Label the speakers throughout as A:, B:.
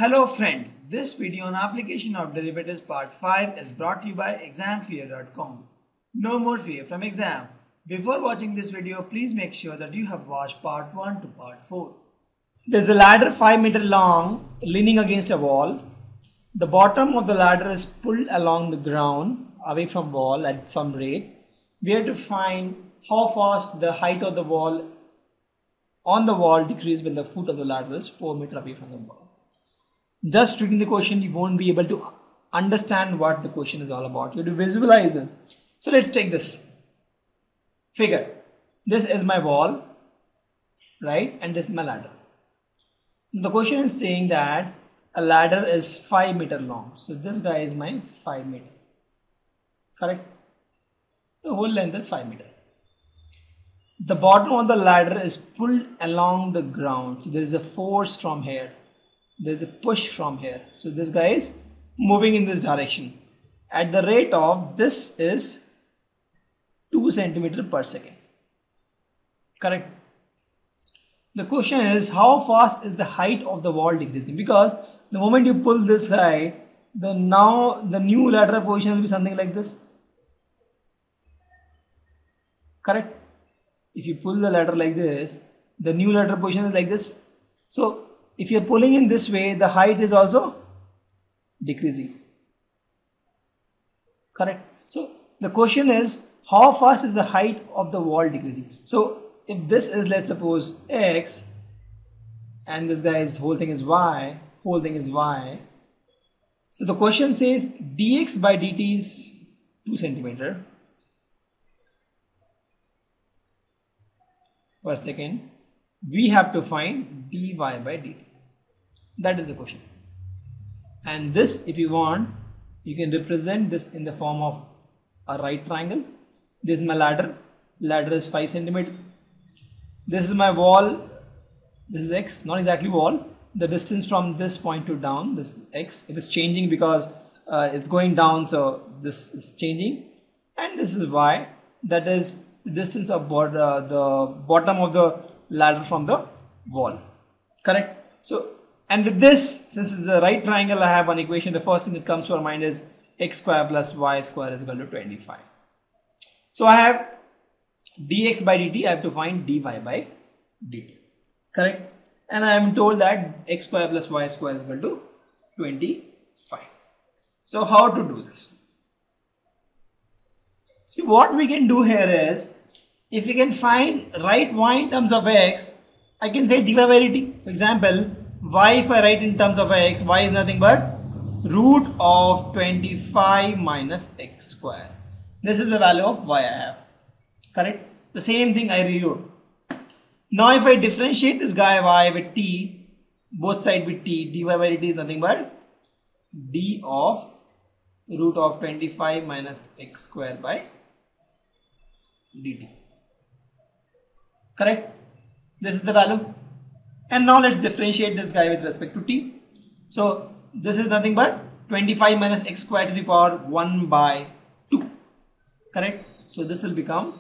A: Hello friends, this video on application of derivatives part 5 is brought to you by examfear.com. No more fear from exam. Before watching this video, please make sure that you have watched part 1 to part 4. There's a ladder 5 meter long leaning against a wall. The bottom of the ladder is pulled along the ground away from wall at some rate. We have to find how fast the height of the wall on the wall decreases when the foot of the ladder is 4 meters away from the wall. Just reading the question, you won't be able to understand what the question is all about. You have to visualize this. So let's take this figure. This is my wall, right? And this is my ladder. The question is saying that a ladder is 5 meter long. So this guy is my 5 meter. Correct? The whole length is 5 meter. The bottom of the ladder is pulled along the ground. So there is a force from here. There is a push from here. So this guy is moving in this direction. At the rate of this is 2 centimeters per second. Correct? The question is how fast is the height of the wall decreasing? Because the moment you pull this guy, now the new ladder position will be something like this. Correct? If you pull the ladder like this, the new ladder position is like this. So if you are pulling in this way, the height is also decreasing. Correct? So the question is how fast is the height of the wall decreasing? So if this is, let's suppose, x, and this guy's whole thing is y, so the question says dx by dt is 2 centimeters per second. We have to find dy by dt. That is the question. And this, if you want, you can represent this in the form of a right triangle. This is my ladder. Ladder is 5 centimeters. This is my wall. This is x, not exactly wall. The distance from this point to down, this is x. It is changing because it's going down, so this is changing. And this is y. That is the distance of the bottom of the ladder from the wall. Correct? So, and with this, since it's a right triangle, I have one equation. The first thing that comes to our mind is x square plus y square is equal to 25. So I have dx by dt. I have to find dy by dt. Correct? And I am told that x square plus y square is equal to 25. So how to do this? See, what we can do here is, if we can find right y in terms of x, I can say dy by dt. For example, y, if I write in terms of x, y is nothing but root of 25 minus x square. This is the value of y I have. Correct? The same thing I rewrote. Now if I differentiate this guy y with t, both sides with t, dy by dt is nothing but d of root of 25 minus x square by dt. Correct? This is the value. And now let's differentiate this guy with respect to t. So this is nothing but 25 minus x square to the power 1 by 2. Correct? So this will become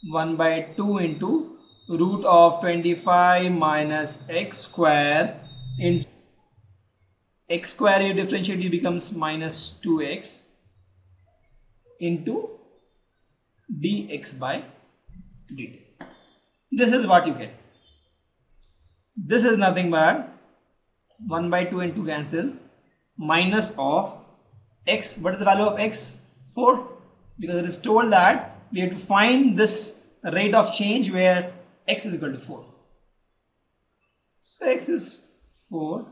A: 1 by 2 into root of 25 minus x square in x square you differentiate, it becomes minus 2x into dx by dt. This is what you get. This is nothing but 1 by 2 and 2 cancel, minus of x. What is the value of x? 4. Because it is told that we have to find this rate of change where x is equal to 4. So x is 4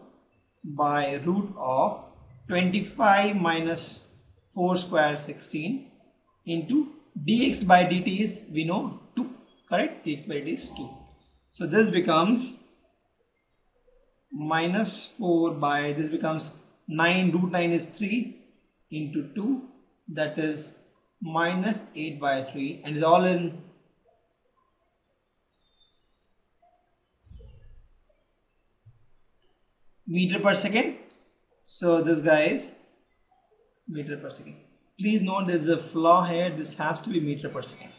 A: by root of 25 minus 4 square 16 into dx by dt is, we know, 2. Correct? dx by dt is 2. So this becomes minus 4 by, this becomes 9, root 9 is 3 into 2, that is minus 8 by 3, and is all in meter per second. So this guy is meter per second. Please note there is a flaw here. This has to be meter per second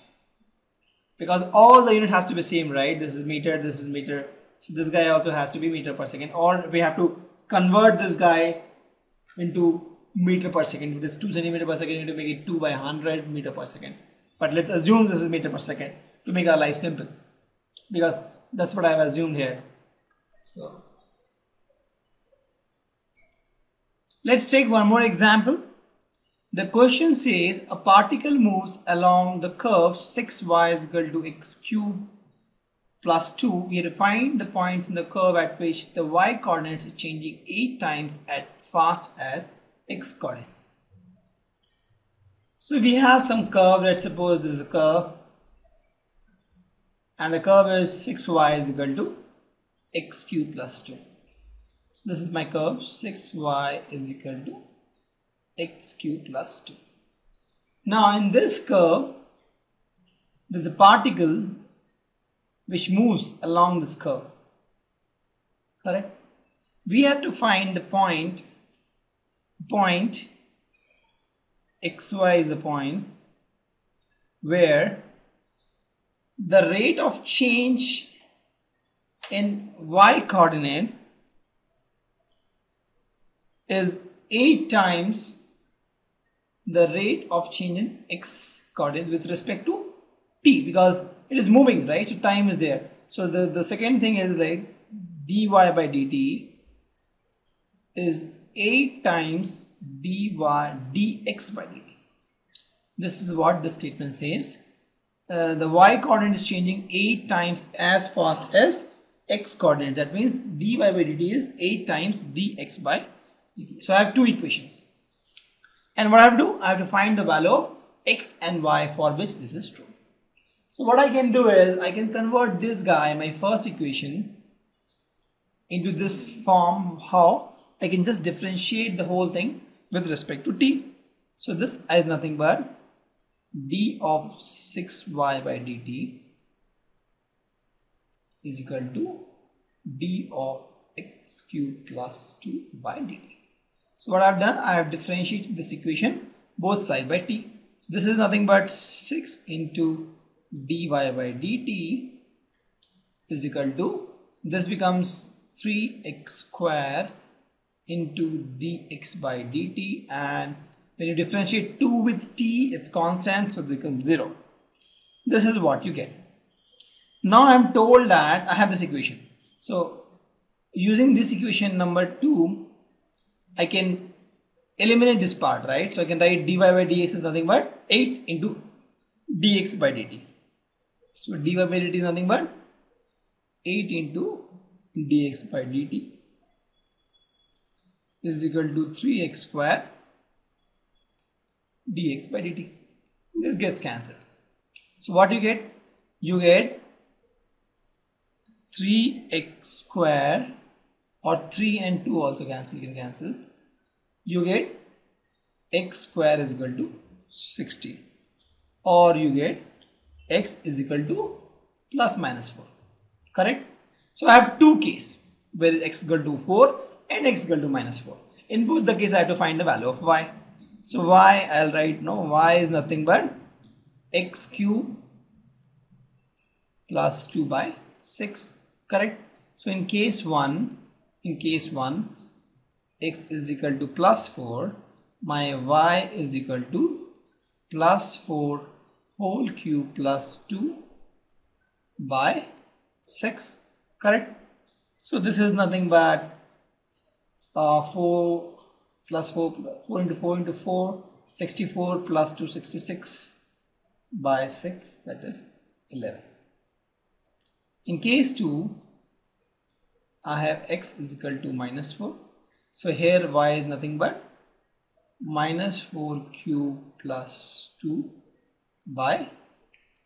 A: because all the unit has to be same, right? This is meter, this is meter. So this guy also has to be meter per second, or we have to convert this guy into meter per second. With this 2 centimeter per second, you need to make it 2 by 100 meter per second. But let's assume this is meter per second to make our life simple, because that's what I have assumed here. So let's take one more example. The question says a particle moves along the curve 6y is equal to x cube plus 2. We have to find the points in the curve at which the y coordinates are changing 8 times as fast as x coordinate. So we have some curve. Let's suppose this is a curve, and the curve is 6y is equal to x cube plus 2. So this is my curve, 6y is equal to x cube plus 2. Now in this curve, there is a particle which moves along this curve, correct? We have to find the point xy is a point where the rate of change in y coordinate is 8 times the rate of change in x coordinate with respect to t, because it is moving, right? So time is there. So the second thing is like dy by dt is 8 times dx by dt. This is what the statement says. The y coordinate is changing 8 times as fast as x coordinate. That means dy by dt is 8 times dx by dt. So I have two equations. And what I have to do? I have to find the value of x and y for which this is true. So what I can do is I can convert this guy, my first equation, into this form. How? I can just differentiate the whole thing with respect to t. So this is nothing but d of 6y by dt is equal to d of x cube plus 2 by dt. So what I have done, I have differentiated this equation both side by t. So this is nothing but 6 into dy by dt is equal to, this becomes 3x square into dx by dt, and when you differentiate 2 with t, it's constant, so it becomes 0. This is what you get. Now I am told that I have this equation. So using this equation number 2, I can eliminate this part, right? So I can write dy by dx is nothing but 8 into dx by dt. So dy by dt is nothing but 8 into dx by dt is equal to 3x square dx by dt. This gets cancelled. So what you get? You get 3x square, or 3 and 2 also cancel, you can cancel. You get x square is equal to 16, or you get x is equal to plus minus 4, correct? So I have two cases where x is equal to 4 and x is equal to minus 4. In both the cases I have to find the value of y. So y, I'll write, no, y is nothing but x cube plus 2 by 6, correct? So in case 1, x is equal to plus 4, my y is equal to plus 4 whole cube plus 2 by 6, correct? So this is nothing but 4 plus 4 into 4 into 4, 64 plus 2, 66 by 6, that is 11. In case 2, I have x is equal to minus 4. So here y is nothing but minus 4 cube plus 2 by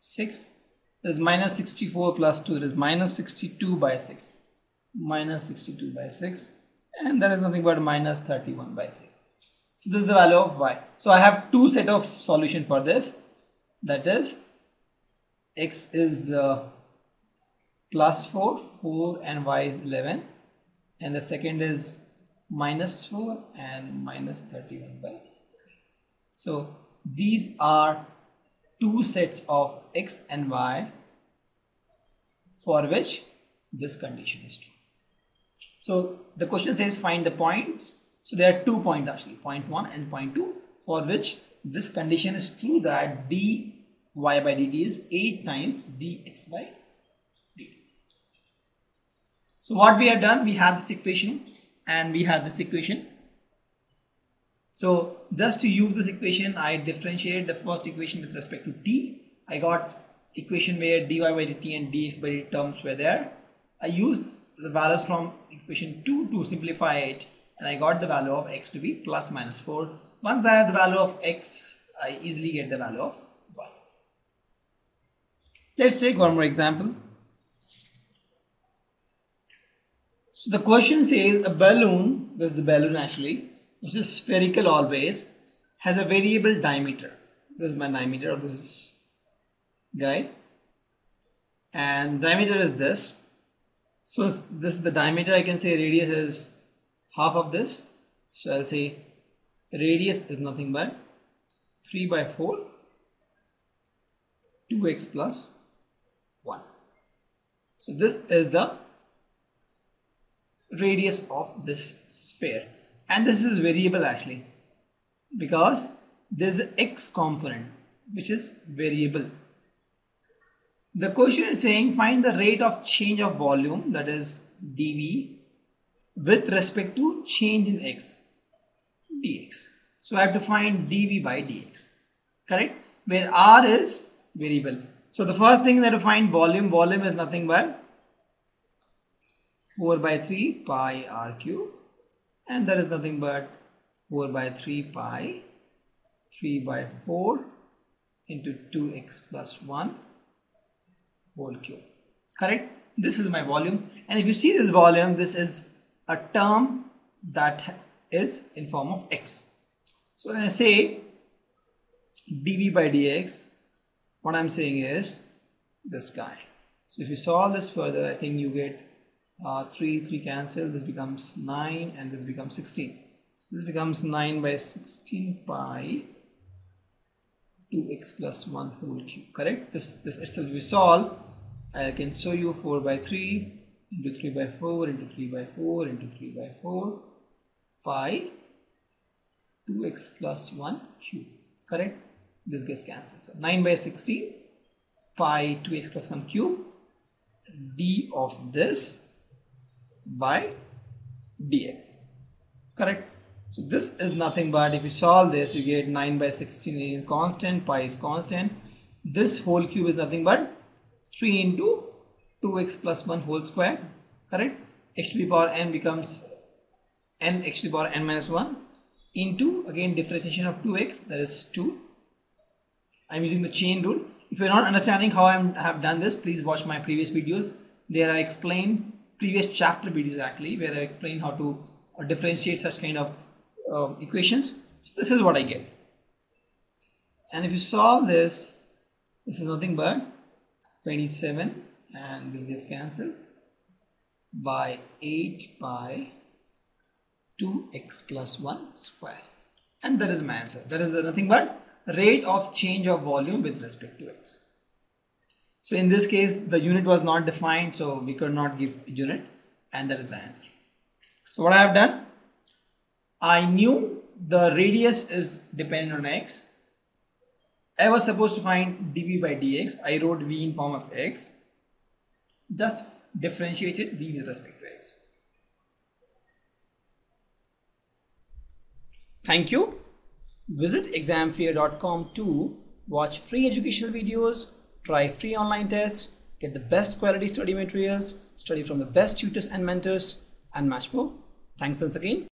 A: 6. There is minus 64 plus 2. There is minus 62 by 6. Minus 62 by 6. And that is nothing but minus 31 by 3. So this is the value of y. So I have two set of solution for this. That is x is plus 4 and y is 11. And the second is minus 4 and minus 31 by 3. So these are two sets of x and y for which this condition is true. So the question says find the points. So there are 2 points actually, point 1 and point 2, for which this condition is true that dy by dt is 8 times dx by dt. So what we have done, we have this equation and we have this equation. So just to use this equation, I differentiated the first equation with respect to t. I got equation where dy by dt and dx by dt terms were there. I used the values from equation 2 to simplify it, and I got the value of x to be plus minus 4. Once I have the value of x, I easily get the value of y. Let's take one more example. So the question says a balloon, this is the balloon actually, which is spherical always, has a variable diameter. This is my diameter of this guy, and diameter is this. So this is the diameter. I can say radius is half of this. So I'll say radius is nothing but 3 by 4 2x plus 1. So this is the radius of this sphere, and this is variable actually because there is an x component which is variable. The question is saying find the rate of change of volume, that is dV, with respect to change in x dx. So I have to find dV by dx, correct, where r is variable. So the first thing is I have to find volume. Volume is nothing but 4 by 3 pi r cube, and that is nothing but 4 by 3 pi 3 by 4 into 2x plus 1 whole cube, correct. This is my volume, and if you see this volume, this is a term that is in form of x. So when I say dV by dx, what I'm saying is this guy. So if you solve this further, I think you get 3 cancel, this becomes 9 and this becomes 16. So this becomes 9 by 16 pi 2x plus 1 whole cube, correct. This itself we solve. I can show you 4 by 3 into 3 by 4 into 3 by 4 into 3 by 4 pi 2x plus 1 cube, correct. This gets cancelled. So 9 by 16 pi 2x plus 1 cube d of this by dx, correct. So this is nothing but, if you solve this, you get 9 by 16 is constant, pi is constant. This whole cube is nothing but 3 into 2x plus 1 whole square, correct. X to the power n becomes n x to the power n minus 1 into, again, differentiation of 2x, that is 2. I'm using the chain rule. If you're not understanding how I have done this, please watch my previous videos. There I explained previous chapter videos actually, where I explained how to differentiate such kind of equations. So this is what I get, and if you solve this, this is nothing but 27, and this gets cancelled by 8 pi 2x plus 1 square, and that is my answer. That is nothing but rate of change of volume with respect to x. So in this case the unit was not defined, so we could not give a unit, and that is the answer. So what I have done, I knew the radius is dependent on x. I was supposed to find dV by dx. I wrote v in form of x, just differentiated v with respect to x. Thank you. Visit examfear.com to watch free educational videos, try free online tests, get the best quality study materials, study from the best tutors and mentors, and much more. Thanks once again.